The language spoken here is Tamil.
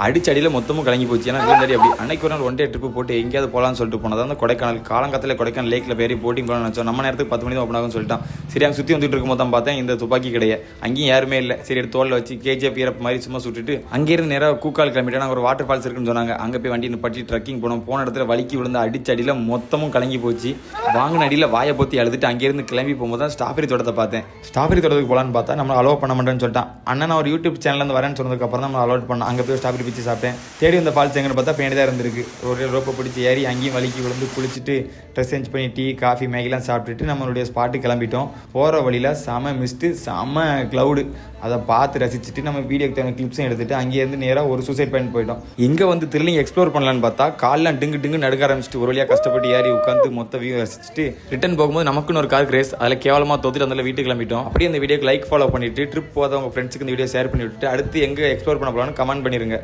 அடிச்சடியில் மொத்தமும் கலங்கி போச்சு. ஏன்னா வீண்டாடி அப்படி அன்னைக்கு ஒரு நாள் ஒன் டே ட்ரிப்பு போட்டு எங்கேயாவது போகலான்னு சொல்லிட்டு போனது அந்த கொடைக்கானல். காலங்காலத்தில் கொடைக்கானல் லேக்கில் பேரி போட்டிங் போகலாம்னு நினச்சோம். நம்ம நேரத்துக்கு 10 மணி தான் ஓப்பன் ஆகும்னு சொல்லிட்டான். சரி அங்கே சுற்றி வந்துட்டு இருக்கும் போது தான் பார்த்தேன் இந்த துப்பாக்கி கிடையாது. அங்கேயும் யாருமே இல்லை. சரி எடுத்து தோலில் வச்சு கேஜிஎஃப் ஈரப் மாதிரி சும்மா சுட்டுட்டு அங்கேருந்து நேராக கூக்கால் கிளம்பிட்டு நாங்கள் ஒரு வாட்டர் ஃபால்ஸ் இருக்குன்னு சொன்னாங்க. அங்கே போய் வண்டி நிப்பாட்டி ட்ரக்கிங் போனோம். போன இடத்துல வலிக்கி விழுந்து அடிச்சடியில் மொத்தமும் கலங்கி போச்சு. வாங்கின அடியில் வாயை பொத்தி அழுதுட்டு அங்கேருந்து கிளம்பி போகும்போது தான் ஸ்ட்ராபெரி தோட்டத்தை பார்த்தேன். ஸ்ட்ராபெரி தோட்டத்துக்கு போகலான்னு பார்த்தா நம்ம அலோவ் பண்ண மாட்டேன்னு சொல்லிட்டான். அண்ணன் நான் ஒரு யூடியூப் சேனல்லேருந்து வரேன்னு சொன்னதுக்கப்புறம் தான் நம்ம அலோட் பண்ணேன். அங்கே போய் ஸ்ட்ராபெரி பிச்சு சாப்பிட்டேன். தேடி வந்த ஃபால்ஸ் எங்கன்னு பார்த்தா பேண்டி தான் இருந்திருக்கு. ஒரு ரோப்பை பிடிச்சி ஏறி அங்கேயும் வலிக்கி விழுந்து குளிச்சுட்டு ட்ரெஸ் சேஞ்ச் பண்ணி டீ காஃபி மேகிலாம் சாப்பிட்டுட்டு நம்மளுடைய ஸ்பாட்டு கிளம்பிட்டோம். போகிற வழியில் செம மிஸ்ட்டு செம க்ளவுடு. அதை பார்த்து ரசிச்சுட்டு நம்ம வீடியோக்கு தேவையான கிளிப்ஸும் எடுத்துகிட்டு அங்கேருந்து நேராக ஒரு சூசைட் பாயிண்ட் போயிட்டோம். இங்கே வந்து திருலிங் எக்ஸ்ப்ளோர் பண்ணலான்னு பார்த்தா கால்லாம் டிங்கு டிங்கு நடுக்க ஆரம்பிச்சிட்டு ஒரு வழியாக கஷ்டப்பட்டு ஏறி உட்காந்து மொத்த வியூ ரசிச்சுட்டு ரிட்டன் போகும்போது நமக்குன்னு ஒரு கார் ரேஸ் அதில் கேவலமாக தோத்துட்டு அந்த வீட்டுக்கு கிளம்பிட்டோம். அப்படியே அந்த வீடியோக்கு லைக் ஃபாலோ பண்ணிட்டு ட்ரிப் போத உங்கள் ஃப்ரெண்ட்ஸுக்கு இந்த வீடியோ ஷேர் பண்ணி விட்டுட்டு அடுத்து எங்கே எக்ஸ்ப்ளோர் பண்ண போகலான்னு கமெண்ட் பண்ணிடுங்க.